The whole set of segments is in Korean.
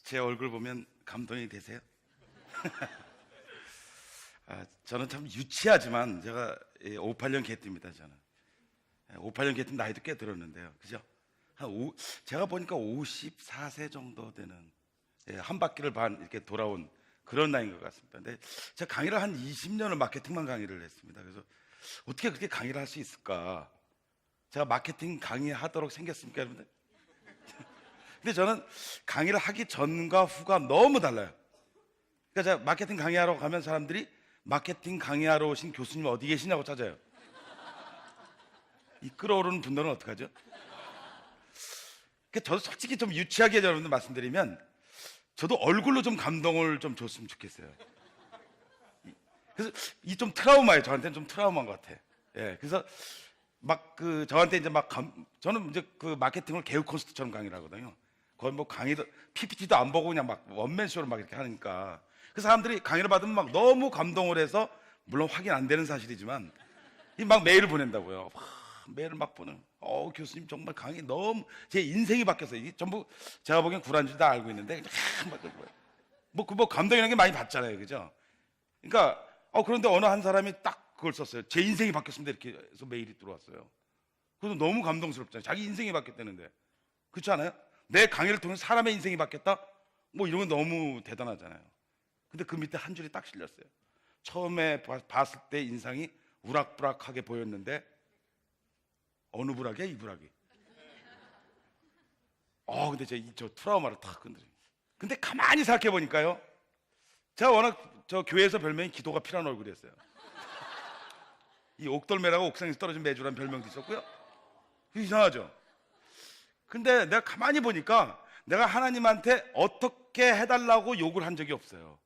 제 얼굴 보면 감동이 되세요? 저는 참 유치하지만 제가 58년 개띠입니다. 저는 58년 개띠 나이도 꽤 들었는데요, 그죠? 제가 보니까 54세 정도 되는, 한 바퀴를 반 이렇게 돌아온 그런 나이인 것 같습니다. 근데 제가 강의를 한 20년을 마케팅만 강의를 했습니다. 그래서 어떻게 그렇게 강의를 할 수 있을까? 제가 마케팅 강의하도록 생겼습니까, 여러분들? 근데 저는 강의를 하기 전과 후가 너무 달라요. 그러니까 제가 마케팅 강의하러 가면 사람들이 마케팅 강의하러 오신 교수님 어디 계시냐고 찾아요. 이 끌어오르는 분들은 어떡하죠? 그러니까 저도 솔직히 좀 유치하게 여러분들 말씀드리면 저도 얼굴로 좀 감동을 좀 줬으면 좋겠어요. 그래서 이 좀 트라우마예요. 저한테는 좀 트라우마인 것 같아. 그래서 막 저한테 이제 저는 이제 그 마케팅을 개그 콘서트처럼 강의를 하거든요. 거의 뭐 강의도 PPT도 안 보고 그냥 막 원맨쇼로 막 이렇게 하니까 그 사람들이 강의를 받으면 막 너무 감동을 해서, 물론 확인 안 되는 사실이지만 막 메일을 보낸다고요. 메일을 막 보는. 교수님 정말 강의 너무 제 인생이 바뀌었어요. 이게 전부 제가 보기엔 구란줄 다 알고 있는데 뭐 감동이라는 게 많이 받잖아요, 그죠? 그러니까 그런데 어느 한 사람이 딱 그걸 썼어요. 제 인생이 바뀌었습니다. 이렇게 해서 메일이 들어왔어요. 그래서 너무 감동스럽잖아요. 자기 인생이 바뀌었다는데. 그렇지 않아요? 내 강의를 통해서 사람의 인생이 바뀌었다? 뭐 이런 건 너무 대단하잖아요. 근데 그 밑에 한 줄이 딱 실렸어요. 처음에 봤을 때 인상이 우락부락하게 보였는데 어느 부락이야, 이 부락이? 근데 저 트라우마를 탁 건드려. 근데 가만히 생각해 보니까요, 제가 워낙 저 교회에서 별명이 기도가 필요한 얼굴이었어요. 이 옥돌매라고 옥상에서 떨어진 매주라는 별명도 있었고요. 이상하죠? 근데 내가 가만히 보니까 내가 하나님한테 어떻게 해달라고 요구를 한 적이 없어요.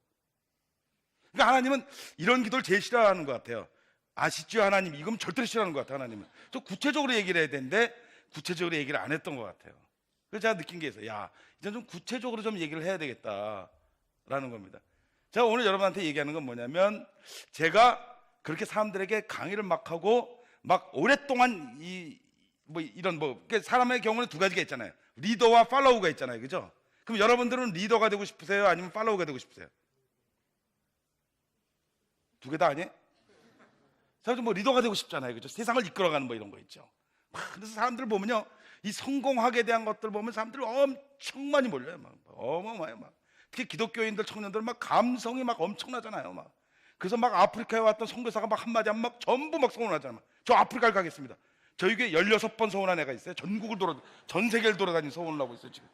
그러니까 하나님은 이런 기도를 제일 싫어하는 것 같아요. 아시죠, 하나님? 이건 절대로 싫어하는 것 같아요, 하나님은. 좀 구체적으로 얘기를 해야 되는데 구체적으로 얘기를 안 했던 것 같아요. 그래서 제가 느낀 게 있어요. 이제 좀 구체적으로 좀 얘기를 해야 되겠다라는 겁니다. 제가 오늘 여러분한테 얘기하는 건 뭐냐면, 제가 그렇게 사람들에게 강의를 막 하고 막 오랫동안 사람의 경우는 두 가지가 있잖아요. 리더와 팔로우가 있잖아요, 그죠? 그럼 여러분들은 리더가 되고 싶으세요? 아니면 팔로우가 되고 싶으세요? 두 개 다 아니에요? 사실 뭐 리더가 되고 싶잖아요, 그죠? 세상을 이끌어가는 뭐 이런 거 있죠. 그래서 사람들 보면요, 이 성공하게 대한 것들 보면 사람들이 엄청 많이 몰려요. 막 어마어마해요. 막 특히 기독교인들, 청년들 막 감성이 막 엄청나잖아요. 막 그래서 막 아프리카에 왔던 선교사가 막 한마디 하면 막 전부 막 소원하잖아요. 저 아프리카를 가겠습니다. 저희 교회 16번 소원한 애가 있어요. 전 세계를 돌아다니는 소원을 하고 있어요, 지금.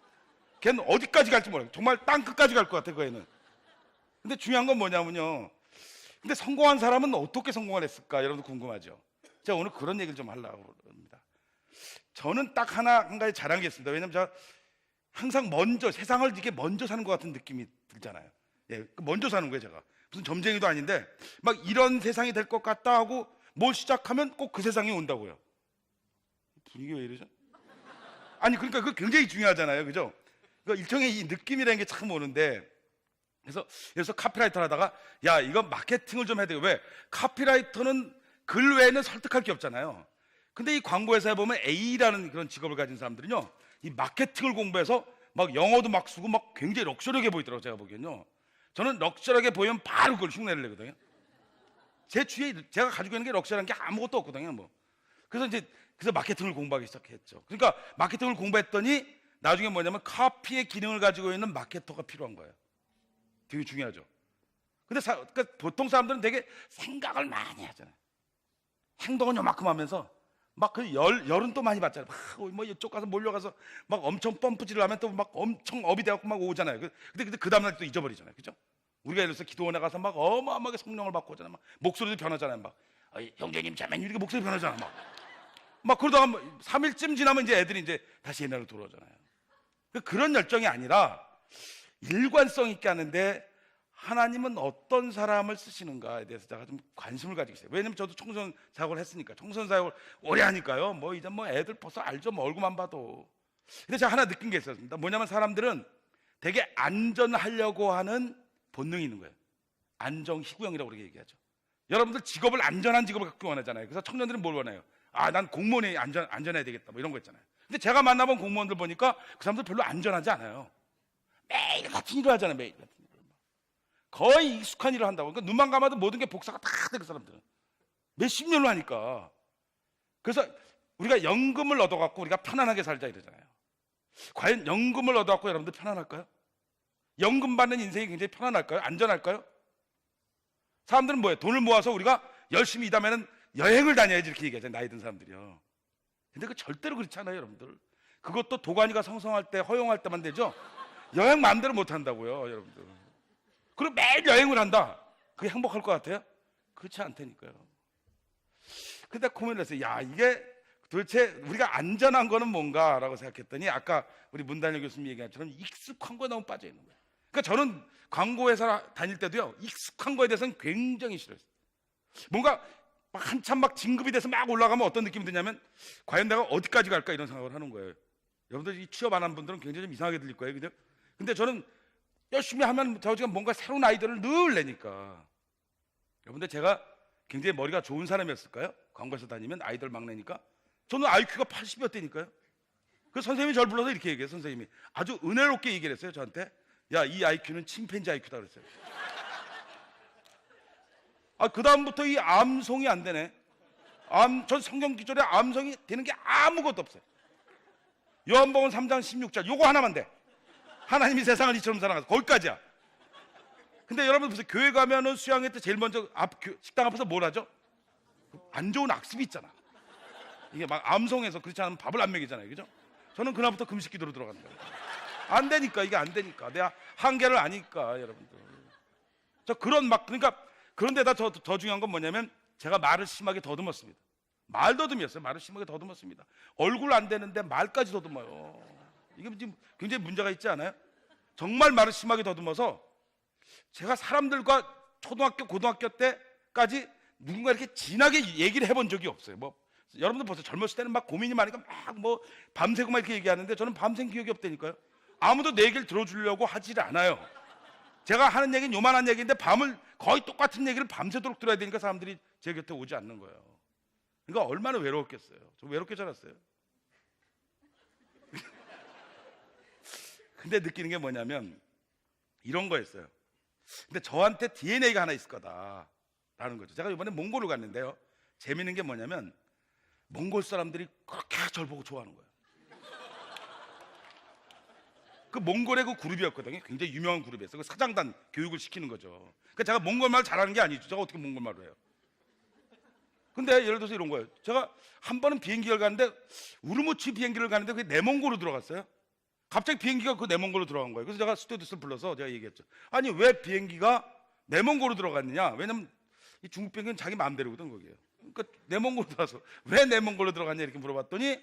걔는 어디까지 갈지 몰라요. 정말 땅 끝까지 갈 것 같아, 그 애는. 근데 중요한 건 뭐냐면요, 근데 성공한 사람은 어떻게 성공을 했을까? 여러분도 궁금하죠? 제가 오늘 그런 얘기를 좀 하려고 합니다. 저는 딱 한 가지 자랑이 있습니다. 왜냐면 제가 항상 세상을 이렇게 먼저 사는 것 같은 느낌이 들잖아요. 먼저 사는 거예요, 제가. 무슨 점쟁이도 아닌데 막 이런 세상이 될 것 같다 하고 뭘 시작하면 꼭 그 세상이 온다고요. 분위기가 왜 이러죠? 아니, 그러니까 그거 굉장히 중요하잖아요, 그죠? 그러니까 일종의 이 느낌이라는 게 참 오는데, 그래서 카피라이터를 하다가 이거 마케팅을 좀 해야 돼요. 왜? 카피라이터는 글 외에는 설득할 게 없잖아요. 근데 이 광고회사에 보면 A라는 그런 직업을 가진 사람들은요, 이 마케팅을 공부해서 막 영어도 막 쓰고 막 굉장히 럭셔리하게 보이더라고요, 제가 보기엔요. 저는 럭셔리하게 보이면 바로 그걸 흉내를 내거든요. 제 주위에 제가 가지고 있는 게 럭셔리한 게 아무것도 없거든요. 뭐. 그래서 마케팅을 공부하기 시작했죠. 그러니까 마케팅을 공부했더니 나중에 뭐냐면 카피의 기능을 가지고 있는 마케터가 필요한 거예요. 되게 중요하죠. 근데 그러니까 보통 사람들은 되게 생각을 많이 하잖아요. 행동은 요만큼 하면서 막 그 열은 또 많이 받잖아요. 뭐 이쪽 가서 몰려가서 막 엄청 펌프질을 하면 또 막 엄청 업이 돼갖고 막 오잖아요. 근데 그 다음날 또 잊어버리잖아요, 그죠? 우리가 예를 들어서 기도원에 가서 막 어마어마하게 성령을 받고 오잖아요. 막 목소리도 변하잖아요. 막 형제님 자매님 이렇게 목소리 변하잖아요. 막 그러다가 3일쯤 지나면 이제 애들이 이제 다시 옛날로 돌아오잖아요. 그런 열정이 아니라 일관성 있게 하는데, 하나님은 어떤 사람을 쓰시는가에 대해서 제가 좀 관심을 가지고 있어요. 왜냐면 저도 청소년 사역을 했으니까, 청소년 사역을 오래 하니까요. 뭐 이제 뭐 애들 벌써 알죠, 뭐 얼굴만 봐도. 근데 제가 하나 느낀 게 있었습니다. 뭐냐면 사람들은 되게 안전하려고 하는 본능이 있는 거예요. 안정희구형이라고 그렇게 얘기하죠. 여러분들 직업을 안전한 직업을 갖기 원하잖아요. 그래서 청년들은 뭘 원해요? 난 공무원이 안전해야 되겠다, 뭐 이런 거 있잖아요. 근데 제가 만나본 공무원들 보니까 그 사람들 별로 안전하지 않아요. 매일 같은 일을 하잖아요. 매일 같은 일을. 거의 익숙한 일을 한다고. 그러니까 눈만 감아도 모든 게 복사가 다 돼, 그 사람들은. 몇십 년을 하니까. 그래서 우리가 연금을 얻어갖고 우리가 편안하게 살자 이러잖아요. 과연 연금을 얻어갖고 여러분들 편안할까요? 연금 받는 인생이 굉장히 편안할까요? 안전할까요? 사람들은 뭐예요? 돈을 모아서 우리가 열심히 일하면 여행을 다녀야지 이렇게 얘기하잖아요. 나이 든 사람들이요. 근데 그 절대로 그렇지 않아요, 여러분들. 그것도 도가니가 성성할 때, 허용할 때만 되죠. 여행 마음대로 못 한다고요, 여러분들. 그리고 매일 여행을 한다. 그게 행복할 것 같아요? 그렇지 않다니까요. 근데 고민을 했어요. 야, 이게 도대체 우리가 안전한 거는 뭔가라고 생각했더니 아까 우리 문단일 교수님 얘기한 것처럼 익숙한 거에 너무 빠져 있는 거예요. 그러니까 저는 광고회사 다닐 때도요, 익숙한 거에 대해서는 굉장히 싫어했어요. 뭔가 한참 막 진급이 돼서 막 올라가면 어떤 느낌이 드냐면 과연 내가 어디까지 갈까 이런 생각을 하는 거예요. 여러분들 이 취업 안 한 분들은 굉장히 좀 이상하게 들릴 거예요, 그죠? 근데 저는 열심히 하면 저가 뭔가 새로운 아이디어를 늘 내니까. 여러분들 제가 굉장히 머리가 좋은 사람이었을까요? 광고회사 다니면 아이들 막 내니까. 저는 IQ가 80몇 대니까요. 그 선생님이 저를 불러서 이렇게 얘기해요. 선생님이 아주 은혜롭게 얘기를 했어요, 저한테. 야, 이 IQ는 침팬지 IQ다 그랬어요. 그 다음부터 이 암송이 안 되네. 전 성경 기절에 암송이 되는 게 아무것도 없어요. 요한복음 3장 16절 요거 하나만 돼. 하나님이 세상을 이처럼 사랑하셔서 거기까지야. 근데 여러분 무슨 교회 가면은 수양회 때 제일 먼저 식당 앞에서 뭘 하죠? 안 좋은 악습이 있잖아. 이게 막 암송해서 그렇지 않으면 밥을 안 먹이잖아요, 그죠? 저는 그날부터 금식 기도로 들어가는 거예요. 안 되니까, 이게 안 되니까. 내가 한계를 아니까, 여러분들. 저 그러니까 그런데다 더 중요한 건 뭐냐면 제가 말을 심하게 더듬었습니다. 말더듬이었어요. 말을 심하게 더듬었습니다. 얼굴 안 되는데 말까지 더듬어요. 이게 지금 굉장히 문제가 있지 않아요? 정말 말을 심하게 더듬어서 제가 사람들과 초등학교, 고등학교 때까지 누군가 이렇게 진하게 얘기를 해본 적이 없어요. 여러분들 보세요. 젊었을 때는 막 고민이 많으니까 막 밤새고 막 이렇게 얘기하는데 저는 밤샌 기억이 없다니까요. 아무도 내 얘기를 들어주려고 하질 않아요. 제가 하는 얘기는 요만한 얘기인데 밤을 거의 똑같은 얘기를 밤새도록 들어야 되니까 사람들이 제 곁에 오지 않는 거예요. 그러니까 얼마나 외로웠겠어요. 저 외롭게 자랐어요. 근데 느끼는 게 뭐냐면 이런 거였어요. 근데 저한테 DNA가 하나 있을 거다라는 거죠. 제가 이번에 몽골을 갔는데요. 재밌는 게 뭐냐면 몽골 사람들이 그렇게 저를 보고 좋아하는 거예요. 그 몽골의 그 그룹이었거든요. 굉장히 유명한 그룹이었어요. 그 사장단 교육을 시키는 거죠. 그러니까 제가 몽골 말 잘하는 게 아니죠. 제가 어떻게 몽골 말을 해요? 근데 예를 들어서 이런 거예요. 제가 한 번은 비행기를 가는데 우르무치 비행기를 가는데 그게 내몽골로 들어갔어요. 갑자기 비행기가 그 내몽골로 들어간 거예요. 그래서 제가 스튜어디스를 불러서 제가 얘기했죠. 아니 왜 비행기가 내몽골로 들어갔느냐? 왜냐면 이 중국 비행기는 자기 마음대로거든 거기에요. 그러니까 내몽골로 들어가서 왜 내몽골로 들어갔냐 이렇게 물어봤더니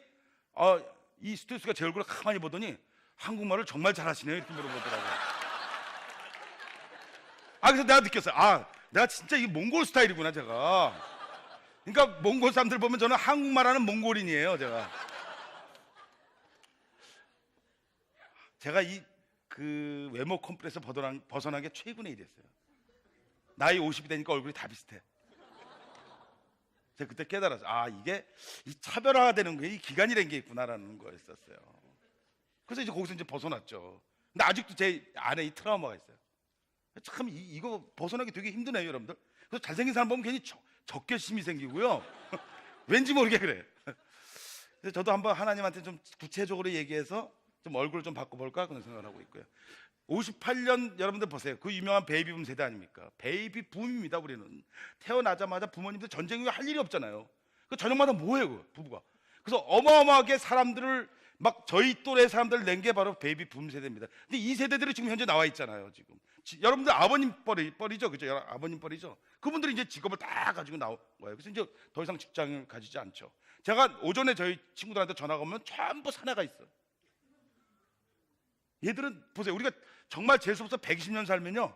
이 스튜어디스가 제 얼굴을 가만히 보더니 한국말을 정말 잘하시네요 이렇게 물어보더라고요. 그래서 내가 느꼈어요. 내가 진짜 이 몽골 스타일이구나 제가. 그러니까 몽골 사람들 보면 저는 한국말하는 몽골인이에요 제가 그 외모 컴플렉스에서 벗어난 게 최근에 일이었어요. 나이 50이 되니까 얼굴이 다 비슷해. 제가 그때 깨달았어요. 이게 이 차별화가 되는 게 이 기간이라는 게 있구나라는 거였었어요. 그래서 이제 거기서 이제 벗어났죠. 근데 아직도 제 안에 이 트라우마가 있어요. 참 이거 벗어나기 되게 힘드네요, 여러분들. 그래서 잘생긴 사람 보면 괜히 적개심이 생기고요. 왠지 모르게 그래. 그래서 저도 한번 하나님한테 좀 구체적으로 얘기해서 좀 얼굴을 좀 바꿔볼까 그런 생각을 하고 있고요. 58년 여러분들 보세요. 그 유명한 베이비붐 세대 아닙니까? 베이비붐입니다. 우리는 태어나자마자 부모님들 전쟁 이후에 할 일이 없잖아요. 그 저녁마다 뭐해요, 부부가. 그래서 어마어마하게 사람들을 막 저희 또래 사람들을 낸 게 바로 베이비붐 세대입니다. 근데 이 세대들이 지금 현재 나와 있잖아요. 지금 여러분들 아버님 뻘이죠, 그죠? 아버님 뻘이죠. 그분들이 이제 직업을 다 가지고 나온 거예요. 그래서 이제 더 이상 직장을 가지지 않죠. 제가 오전에 저희 친구들한테 전화가 오면 전부 산에가 있어요. 얘들은 보세요. 우리가 정말 재수없어 120년 살면요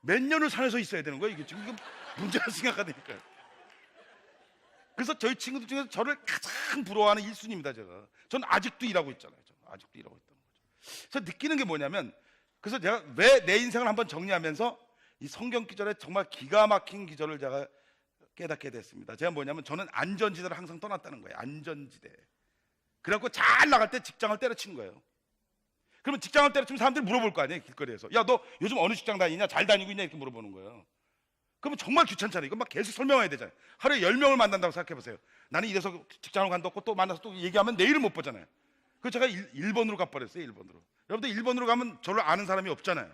몇 년을 산에서 있어야 되는 거예요. 이게 지금 문제가 심각하다니까요. 그래서 저희 친구들 중에서 저를 가장 부러워하는 1순위입니다. 저는 아직도 일하고 있잖아요. 아직도 일하고 있다는 거죠. 그래서 느끼는 게 뭐냐면, 그래서 제가 왜 내 인생을 한번 정리하면서 이 성경 기절에 정말 기가 막힌 기절을 제가 깨닫게 됐습니다. 제가 뭐냐면 저는 안전지대를 항상 떠났다는 거예요. 안전지대. 그래갖고 잘 나갈 때 직장을 때려친 거예요. 그러면 직장을 때려치면 사람들이 물어볼 거 아니에요, 길거리에서. 야, 너 요즘 어느 직장 다니냐? 잘 다니고 있냐? 이렇게 물어보는 거예요. 그러면 정말 귀찮잖아요. 이거 막 계속 설명해야 되잖아요. 하루에 10명을 만난다고 생각해 보세요. 나는 이래서 직장을 간다고 또 만나서 또 얘기하면 내일을 못 보잖아요. 그래서 제가 1번으로 가버렸어요. 1번으로. 여러분들 1번으로 가면 저를 아는 사람이 없잖아요.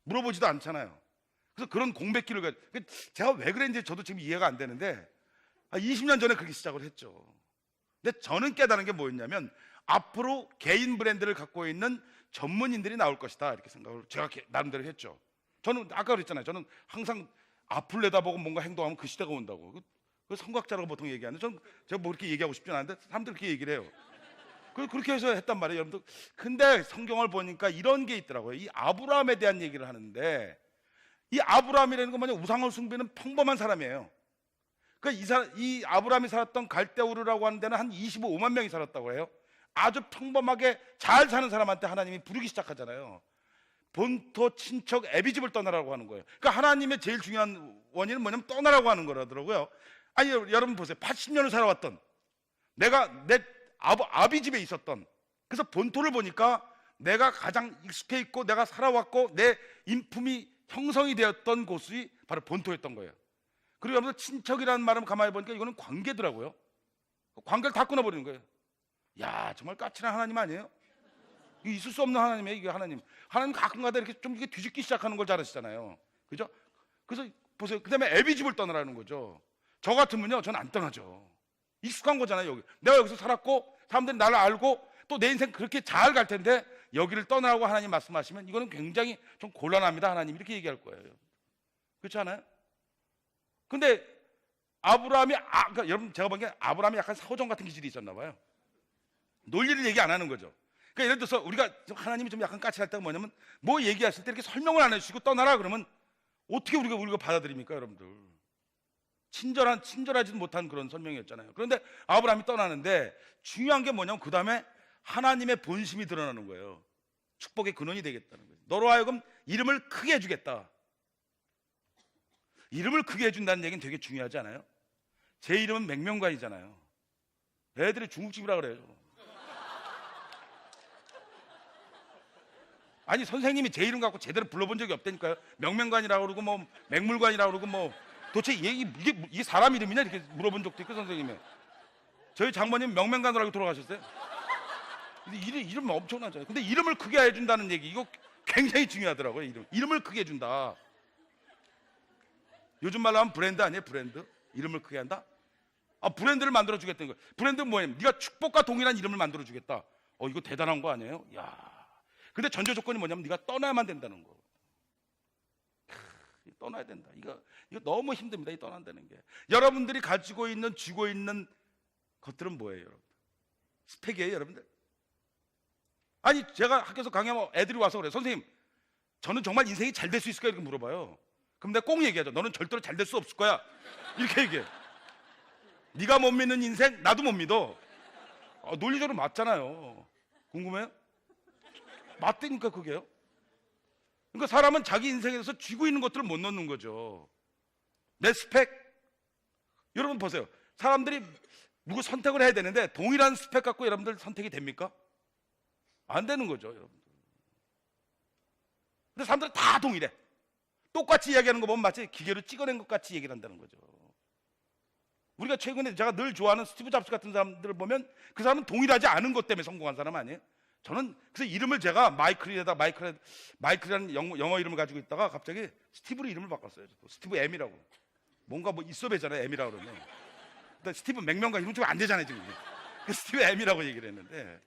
물어보지도 않잖아요. 그래서 그런 공백기를 제가 왜 그랬는지 저도 지금 이해가 안 되는데 20년 전에 그렇게 시작을 했죠. 근데 저는 깨달은 게 뭐였냐면 앞으로 개인 브랜드를 갖고 있는 전문인들이 나올 것이다 이렇게 생각을 제가 나름대로 했죠. 저는 아까 그랬잖아요. 저는 항상 앞을 내다보고 뭔가 행동하면 그 시대가 온다고. 그 성곽자라고 보통 얘기하는데 저는 제가 뭐 그렇게 얘기하고 싶지는 않은데 사람들이 그렇게 얘기를 해요. 그렇게 해서 했단 말이에요, 여러분들. 근데 성경을 보니까 이런 게 있더라고요. 이 아브라함에 대한 얘기를 하는데 이 아브라함이라는 건 뭐냐, 우상을 숭배는 평범한 사람이에요. 그러니까 이 아브라함이 살았던 갈대우르라고 하는 데는 한 25만 명이 살았다고 해요. 아주 평범하게 잘 사는 사람한테 하나님이 부르기 시작하잖아요. 본토 친척 애비집을 떠나라고 하는 거예요. 그러니까 하나님의 제일 중요한 원인은 뭐냐면 떠나라고 하는 거라더라고요. 아니 여러분 보세요. 80년을 살아왔던 내가 내 아비집에 있었던, 그래서 본토를 보니까 내가 가장 익숙해 있고 내가 살아왔고 내 인품이 형성이 되었던 곳이 바로 본토였던 거예요. 그리고 여러분들 친척이라는 말은 가만히 보니까 이거는 관계더라고요. 관계를 다 끊어버리는 거예요. 야, 정말 까칠한 하나님 아니에요? 이거 있을 수 없는 하나님이에요. 이게 하나님 가끔가다 이렇게 좀 이게 뒤집기 시작하는 걸 잘하시잖아요. 그죠? 그래서 보세요. 그 다음에 애비집을 떠나라는 거죠. 저 같으면요, 전 안 떠나죠. 익숙한 거잖아요. 여기 내가 여기서 살았고 사람들이 나를 알고 또 내 인생 그렇게 잘 갈 텐데 여기를 떠나라고 하나님 말씀하시면 이거는 굉장히 좀 곤란합니다. 하나님 이렇게 얘기할 거예요. 그렇지 않아요? 근데 아브라함이 그러니까 여러분 제가 보기엔 아브라함이 약간 사오정 같은 기질이 있었나 봐요. 논리를 얘기 안 하는 거죠. 그러니까 예를 들어서 우리가 하나님이 좀 약간 까칠할 때가 뭐냐면 뭐 얘기하실 때 이렇게 설명을 안 해주시고 떠나라 그러면 어떻게 우리가 받아들입니까, 여러분들? 친절하지도 못한 그런 설명이었잖아요. 그런데 아브라함이 떠나는데 중요한 게 뭐냐면 그 다음에 하나님의 본심이 드러나는 거예요. 축복의 근원이 되겠다는 거예요. 너로 하여금 이름을 크게 해주겠다. 이름을 크게 해준다는 얘기는 되게 중요하지 않아요? 제 이름은 맹명관이잖아요. 애들이 중국집이라 그래요. 아니 선생님이 제 이름 갖고 제대로 불러본 적이 없다니까요. 명명관이라고 그러고 뭐 맹물관이라고 그러고 뭐 도대체 이게 사람 이름이냐 이렇게 물어본 적도 있고 선생님이. 저희 장모님 명명관으로 알고 돌아가셨어요. 근데 이름 엄청나잖아요. 근데 이름을 크게 해준다는 얘기 이거 굉장히 중요하더라고요. 이름을 크게 해준다. 요즘 말로 하면 브랜드 아니에요? 브랜드? 이름을 크게 한다? 브랜드를 만들어 주겠다는 거예요. 브랜드는 뭐예요? 네가 축복과 동일한 이름을 만들어 주겠다. 이거 대단한 거 아니에요? 야. 근데 전제 조건이 뭐냐면 네가 떠나야만 된다는 거. 떠나야 된다. 이거 너무 힘듭니다. 이 떠난다는 게. 여러분들이 가지고 있는 쥐고 있는 것들은 뭐예요, 여러분? 스펙이에요, 여러분들? 아니 제가 학교에서 강의하면 애들이 와서 그래요. 선생님, 저는 정말 인생이 잘 될 수 있을까? 이렇게 물어봐요. 그럼 내가 꼭 얘기하죠. 너는 절대로 잘 될 수 없을 거야. 이렇게 얘기해. 네가 못 믿는 인생 나도 못 믿어. 논리적으로 맞잖아요. 궁금해요? 맞다니까 그게요. 그러니까 사람은 자기 인생에 대해서 쥐고 있는 것들을 못 넣는 거죠. 내 스펙. 여러분 보세요. 사람들이 누구 선택을 해야 되는데 동일한 스펙 갖고 여러분들 선택이 됩니까? 안 되는 거죠, 여러분들. 근데 사람들은 다 동일해. 똑같이 이야기하는 거 보면 마치 기계로 찍어낸 것 같이 얘기를 한다는 거죠. 우리가 최근에 제가 늘 좋아하는 스티브 잡스 같은 사람들을 보면 그 사람은 동일하지 않은 것 때문에 성공한 사람 아니에요? 저는 그래서 이름을 제가 마이클이라는 영어 이름을 가지고 있다가 갑자기 스티브로 이름을 바꿨어요. 스티브 M이라고. 뭔가 뭐 있어 배잖아요. M이라고 그러면. 근데 스티브 맥명가 이름 좀 안 되잖아요, 지금. 스티브 M이라고 얘기를 했는데.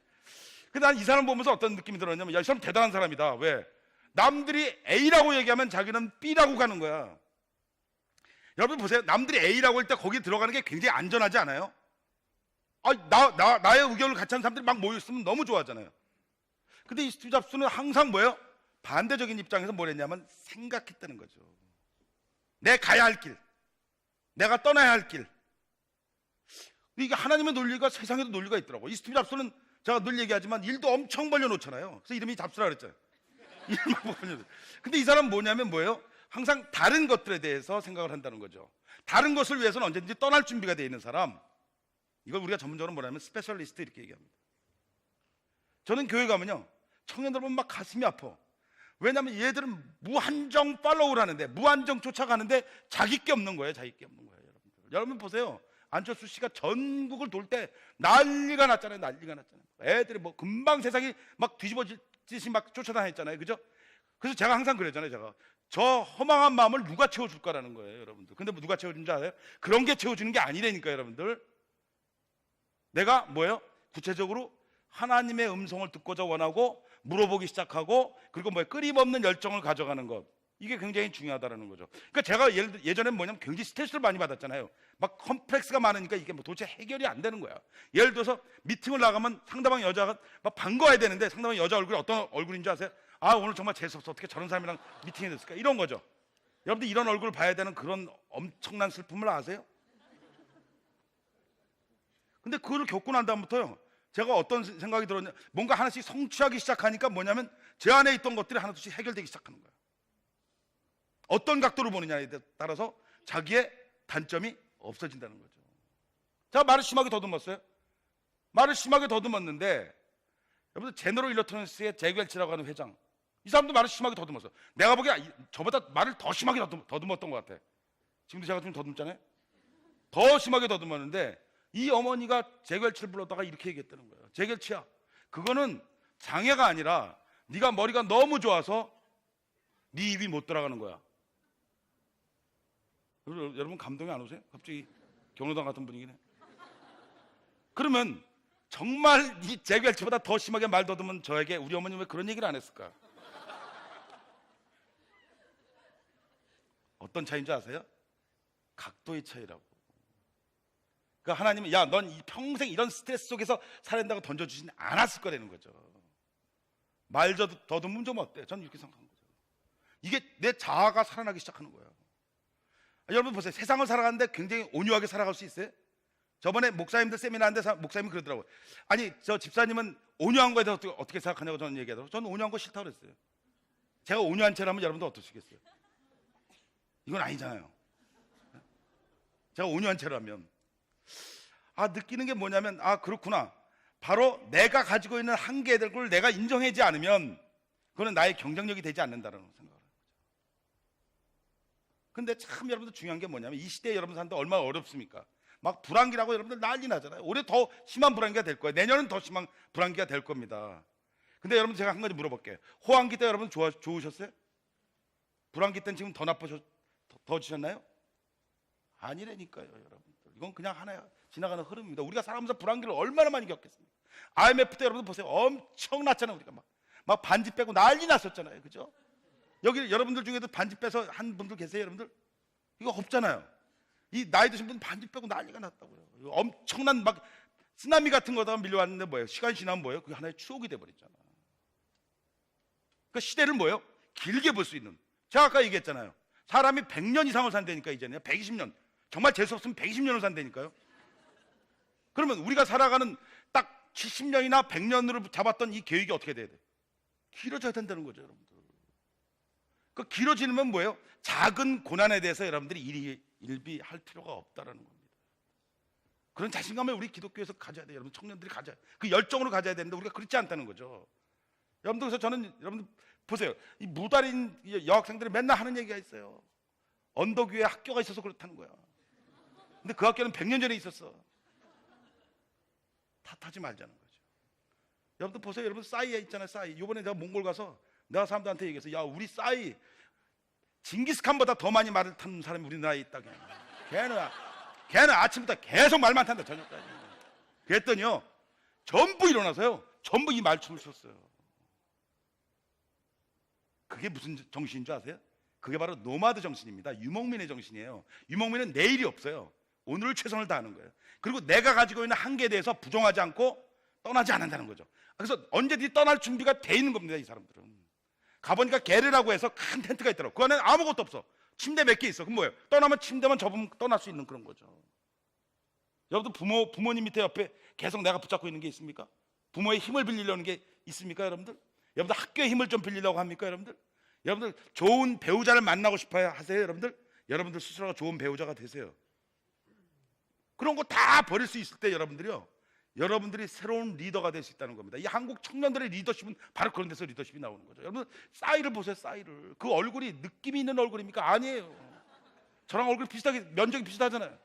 근데 난 이 사람 보면서 어떤 느낌이 들었냐면 야, 이 사람 대단한 사람이다. 왜? 남들이 A라고 얘기하면 자기는 B라고 가는 거야. 여러분 보세요. 남들이 A라고 할 때 거기 들어가는 게 굉장히 안전하지 않아요? 나의 의견을 같이 하는 사람들이 막 모여있으면 너무 좋아하잖아요. 근데 이 스티브 잡스는 항상 뭐예요? 반대적인 입장에서 뭘 했냐면 생각했다는 거죠. 내 가야 할 길, 내가 떠나야 할 길. 이게 하나님의 논리가 세상에도 논리가 있더라고요. 이 스티브 잡스는 제가 늘 얘기하지만 일도 엄청 벌려놓잖아요. 그래서 이름이 잡스라 그랬잖아요. 이름만 벌려놓. 근데 이 사람은 뭐냐면 뭐예요? 항상 다른 것들에 대해서 생각을 한다는 거죠. 다른 것을 위해서는 언제든지 떠날 준비가 되어 있는 사람. 이걸 우리가 전문적으로 뭐냐면 스페셜리스트 이렇게 얘기합니다. 저는 교회 가면요, 청년들 보면 막 가슴이 아파. 왜냐하면 얘들은 무한정 팔로우를 하는데, 무한정 쫓아가는데 자기 게 없는 거예요. 자기 게 없는 거예요. 여러분 보세요. 안철수 씨가 전국을 돌 때 난리가 났잖아요. 난리가 났잖아요. 애들이 뭐 금방 세상이 막 뒤집어지듯이 막 쫓아다녔잖아요. 그죠? 그래서 제가 항상 그랬잖아요. 제가 저 허망한 마음을 누가 채워줄 거라는 거예요, 여러분들. 근데 뭐 누가 채워주는 줄 알아요? 그런 게 채워주는 게 아니라니까요, 여러분들. 내가 뭐예요? 구체적으로 하나님의 음성을 듣고자 원하고 물어보기 시작하고, 그리고 뭐 끊임없는 열정을 가져가는 것, 이게 굉장히 중요하다는 거죠. 그러니까 제가 예전에 뭐냐면 굉장히 스트레스를 많이 받았잖아요. 막 컴플렉스가 많으니까 이게 뭐 도대체 해결이 안 되는 거야. 예를 들어서 미팅을 나가면 상대방 여자가 막 반가워야 되는데 상대방 여자 얼굴이 어떤 얼굴인 줄 아세요? 아, 오늘 정말 재수없어. 어떻게 저런 사람이랑 미팅이 됐을까? 이런 거죠. 여러분들 이런 얼굴을 봐야 되는 그런 엄청난 슬픔을 아세요? 근데 그걸 겪고 난 다음부터요, 제가 어떤 생각이 들었냐, 뭔가 하나씩 성취하기 시작하니까 뭐냐면 제 안에 있던 것들이 하나둘씩 해결되기 시작하는 거예요. 어떤 각도로 보느냐에 따라서 자기의 단점이 없어진다는 거죠. 제가 말을 심하게 더듬었어요. 말을 심하게 더듬었는데, 여러분들 제너럴 일러트런스의 제겔치라고 하는 회장, 이 사람도 말을 심하게 더듬었어. 내가 보기에 저보다 말을 더 심하게 더듬었던 것 같아. 지금도 제가 좀 더듬잖아요. 더 심하게 더듬었는데, 이 어머니가 제겔치를 불렀다가 이렇게 얘기했다는 거예요. 제겔치야, 그거는 장애가 아니라 네가 머리가 너무 좋아서 네 입이 못 돌아가는 거야. 여러분 감동이 안 오세요? 갑자기 경로당 같은 분위기네. 그러면 정말 이 제겔치보다 더 심하게 말 더듬은 저에게 우리 어머니는 왜 그런 얘기를 안 했을까? 어떤 차이인지 아세요? 각도의 차이라고. 그러니까 하나님은 야, 넌 평생 이런 스트레스 속에서 살아야 된다고 던져주진 않았을 거라는 거죠. 말 더듬으면 좀 어때? 저는 이렇게 생각하는 거죠. 이게 내 자아가 살아나기 시작하는 거예요. 여러분 보세요. 세상을 살아가는데 굉장히 온유하게 살아갈 수 있어요? 저번에 목사님들 세미나 하는데 목사님이 그러더라고요. 아니, 저 집사님은 온유한 거에 대해서 어떻게 생각하냐고 저는 얘기하더라고요. 저는 온유한 거 싫다고 그랬어요. 제가 온유한 채라면 여러분들 어떠시겠어요? 이건 아니잖아요. 제가 온유한 채라면. 느끼는 게 뭐냐면, 그렇구나. 바로 내가 가지고 있는 한계들을 내가 인정하지 않으면 그거는 나의 경쟁력이 되지 않는다는 생각을 해요. 근데 참 여러분들 중요한 게 뭐냐면, 이 시대에 여러분 사는데 얼마나 어렵습니까? 막 불안기라고 여러분들 난리 나잖아요. 올해 더 심한 불안기가 될 거예요. 내년은 더 심한 불안기가 될 겁니다. 근데 여러분 제가 한 가지 물어볼게요. 호황기 때 여러분 좋으셨어요? 불안기 때는 지금 더 더 지셨나요? 아니라니까요, 여러분들. 이건 그냥 하나의 지나가는 흐름입니다. 우리가 살아가면서 불안기를 얼마나 많이 겪겠습니까? IMF 때 여러분들 보세요. 엄청났잖아요. 우리가 막 반지 빼고 난리 났었잖아요. 그죠? 여기 여러분들 중에도 반지 빼서 한 분들 계세요, 여러분들? 이거 없잖아요. 이 나이 드신 분 반지 빼고 난리가 났다고요. 이거 엄청난 막 쓰나미 같은 거다가 밀려왔는데 뭐예요? 시간이 지나면 뭐예요? 그게 하나의 추억이 돼버렸잖아. 그 시대를 뭐예요? 길게 볼 수 있는. 제가 아까 얘기했잖아요. 사람이 100년 이상을 산다니까. 이제는 120년. 정말 재수 없으면 120년을 산다니까요. 그러면 우리가 살아가는 딱 70년이나 100년으로 잡았던 이 계획이 어떻게 돼야 돼? 길어져야 된다는 거죠, 여러분들. 그 길어지면 뭐예요? 작은 고난에 대해서 여러분들이 일비할 필요가 없다라는 겁니다. 그런 자신감을 우리 기독교에서 가져야 돼요. 여러분 청년들이 가져야 돼요. 그 열정으로 가져야 되는데 우리가 그렇지 않다는 거죠. 여러분들, 그래서 저는 여러분들 보세요. 이 무달인 여학생들이 맨날 하는 얘기가 있어요. 언덕 위에 학교가 있어서 그렇다는 거야. 근데 그 학교는 100년 전에 있었어. 탓하지 말자는 거죠. 여러분들 보세요. 여러분 싸이에 있잖아요. 싸이. 이번에 내가 몽골 가서 내가 사람들한테 얘기했어. 야, 우리 싸이 징기스칸보다 더 많이 말을 타는 사람이 우리나라에 있다. 걔는 아침부터 계속 말만 탄다. 저녁까지. 그랬더니요, 전부 일어나서요, 전부 이 말춤을 췄어요. 그게 무슨 정신인 줄 아세요? 그게 바로 노마드 정신입니다. 유목민의 정신이에요. 유목민은 내일이 없어요. 오늘 최선을 다하는 거예요. 그리고 내가 가지고 있는 한계에 대해서 부정하지 않고 떠나지 않는다는 거죠. 그래서 언제든지 떠날 준비가 돼 있는 겁니다. 이 사람들은. 가보니까 게르라고 해서 큰 텐트가 있더라고. 그 안에는 아무것도 없어. 침대 몇 개 있어. 그럼 뭐예요? 떠나면 침대만 접으면 떠날 수 있는 그런 거죠. 여러분들 부모님 밑에 옆에 계속 내가 붙잡고 있는 게 있습니까? 부모의 힘을 빌리려는 게 있습니까, 여러분들? 여러분들 학교의 힘을 좀 빌리려고 합니까, 여러분들? 여러분들 좋은 배우자를 만나고 싶어야 하세요, 여러분들? 여러분들 스스로가 좋은 배우자가 되세요. 그런 거 다 버릴 수 있을 때 여러분들이요, 여러분들이 새로운 리더가 될 수 있다는 겁니다. 이 한국 청년들의 리더십은 바로 그런 데서 리더십이 나오는 거죠. 여러분 싸이를 보세요. 싸이를. 그 얼굴이 느낌이 있는 얼굴입니까? 아니에요. 저랑 얼굴 비슷하게 면적이 비슷하잖아요.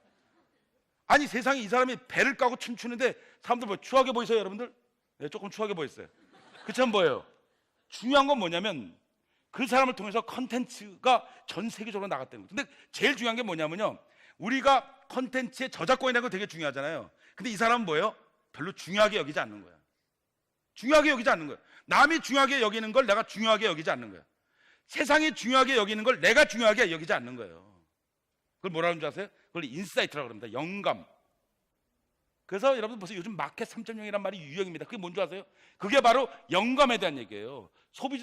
아니 세상에 이 사람이 배를 까고 춤추는데 사람들 뭐 추하게 보이세요 여러분들? 네, 조금 추하게 보였어요. 그참 뭐예요? 중요한 건 뭐냐면 그 사람을 통해서 컨텐츠가 전 세계적으로 나갔다는 거예요. 근데 제일 중요한 게 뭐냐면요, 우리가 컨텐츠의 저작권이라는 거 되게 중요하잖아요. 근데 이 사람은 뭐예요? 별로 중요하게 여기지 않는 거야. 중요하게 여기지 않는 거야. 남이 중요하게 여기는 걸 내가 중요하게 여기지 않는 거야. 세상이 중요하게 여기는 걸 내가 중요하게 여기지 않는 거예요. 그걸 뭐라는 줄 아세요? 그걸 인사이트라고 합니다. 영감. 그래서 여러분 보세요. 요즘 마켓 3.0이란 말이 유행입니다. 그게 뭔지 아세요? 그게 바로 영감에 대한 얘기예요.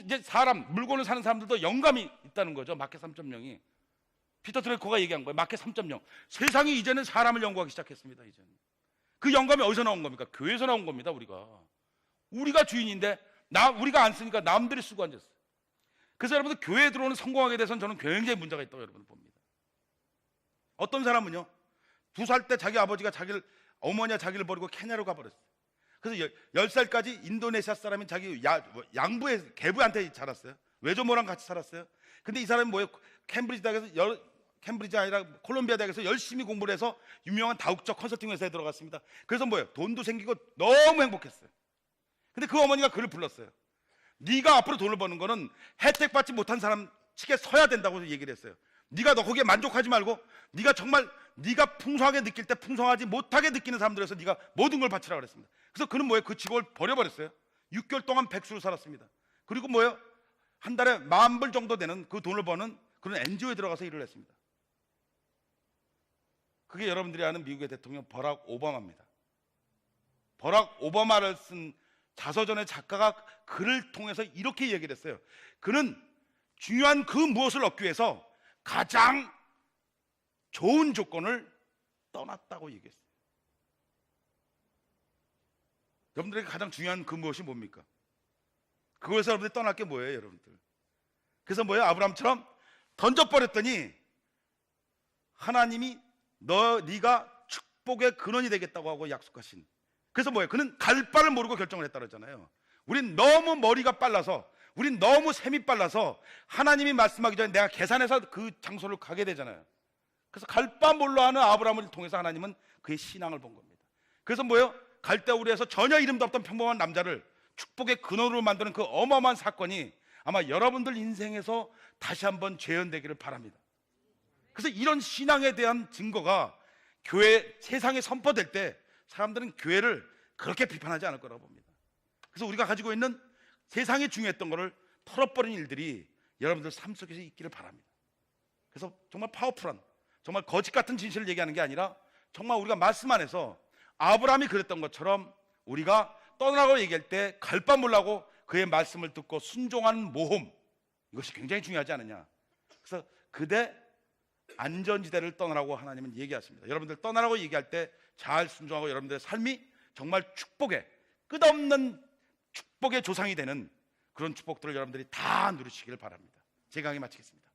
이제 물건을 사는 사람들도 영감이 있다는 거죠. 마켓 3.0이. 피터 드래커가 얘기한 거예요. 마켓 3.0. 세상이 이제는 사람을 연구하기 시작했습니다. 이제는. 그 영감이 어디서 나온 겁니까? 교회에서 나온 겁니다. 우리가 주인인데 우리가 안 쓰니까 남들이 쓰고 앉았어요. 그래서 여러분들 교회에 들어오는 성공하게 돼서는 저는 굉장히 문제가 있다고 여러분 봅니다. 어떤 사람은요, 2살 때 자기 아버지가 어머니와 자기를 버리고 케냐로 가버렸어요. 그래서 10살까지 인도네시아 사람인 자기 양부의 계부한테 자랐어요. 외조모랑 같이 살았어요. 근데 이 사람이 뭐예요? 캠브리지 아니라 콜롬비아 대학에서 열심히 공부를 해서 유명한 다국적 컨설팅 회사에 들어갔습니다. 그래서 뭐예요? 돈도 생기고 너무 행복했어요. 근데 그 어머니가 그를 불렀어요. 네가 앞으로 돈을 버는 거는 혜택 받지 못한 사람 측에 서야 된다고 얘기를 했어요. 네가 거기에 만족하지 말고 네가 정말 네가 풍성하게 느낄 때 풍성하지 못하게 느끼는 사람들에서 네가 모든 걸 바치라 그랬습니다. 그래서 그는 뭐예요? 그 직업을 버려버렸어요. 6개월 동안 백수로 살았습니다. 그리고 뭐예요? 한 달에 $10,000 정도 되는 그 돈을 버는 그런 NGO에 들어가서 일을 했습니다. 그게 여러분들이 아는 미국의 대통령 버락 오바마입니다. 버락 오바마를 쓴 자서전의 작가가 그를 통해서 이렇게 얘기를 했어요. 그는 중요한 그 무엇을 얻기 위해서 가장 좋은 조건을 떠났다고 얘기했어요. 여러분들에게 가장 중요한 그 무엇이 뭡니까? 그것에서 여러분들이 떠날 게 뭐예요, 여러분들? 그래서 뭐예요? 아브라함처럼 던져버렸더니 하나님이 네가 축복의 근원이 되겠다고 하고 약속하신. 그래서 뭐예요? 그는 갈 바를 모르고 결정을 했다 그러잖아요. 우린 너무 머리가 빨라서, 우린 너무 셈이 빨라서 하나님이 말씀하기 전에 내가 계산해서 그 장소를 가게 되잖아요. 그래서 갈 바 몰라 하는 아브라함을 통해서 하나님은 그의 신앙을 본 겁니다. 그래서 뭐예요? 갈대우리에서 전혀 이름도 없던 평범한 남자를 축복의 근원으로 만드는 그 어마어마한 사건이 아마 여러분들 인생에서 다시 한번 재현되기를 바랍니다. 그래서 이런 신앙에 대한 증거가 교회 세상에 선포될 때 사람들은 교회를 그렇게 비판하지 않을 거라고 봅니다. 그래서 우리가 가지고 있는 세상에 중요했던 것을 털어버린 일들이 여러분들 삶 속에서 있기를 바랍니다. 그래서 정말 파워풀한, 정말 거짓 같은 진실을 얘기하는 게 아니라 정말 우리가 말씀 안에서 아브라함이 그랬던 것처럼 우리가 떠나라고 얘기할 때 갈 바 몰라고 그의 말씀을 듣고 순종하는 모험, 이것이 굉장히 중요하지 않느냐. 그래서 그대 안전지대를 떠나라고 하나님은 얘기하십니다. 여러분들 떠나라고 얘기할 때 잘 순종하고 여러분들의 삶이 정말 축복의 끝없는 축복의 조상이 되는 그런 축복들을 여러분들이 다 누리시기를 바랍니다. 제 강의 마치겠습니다.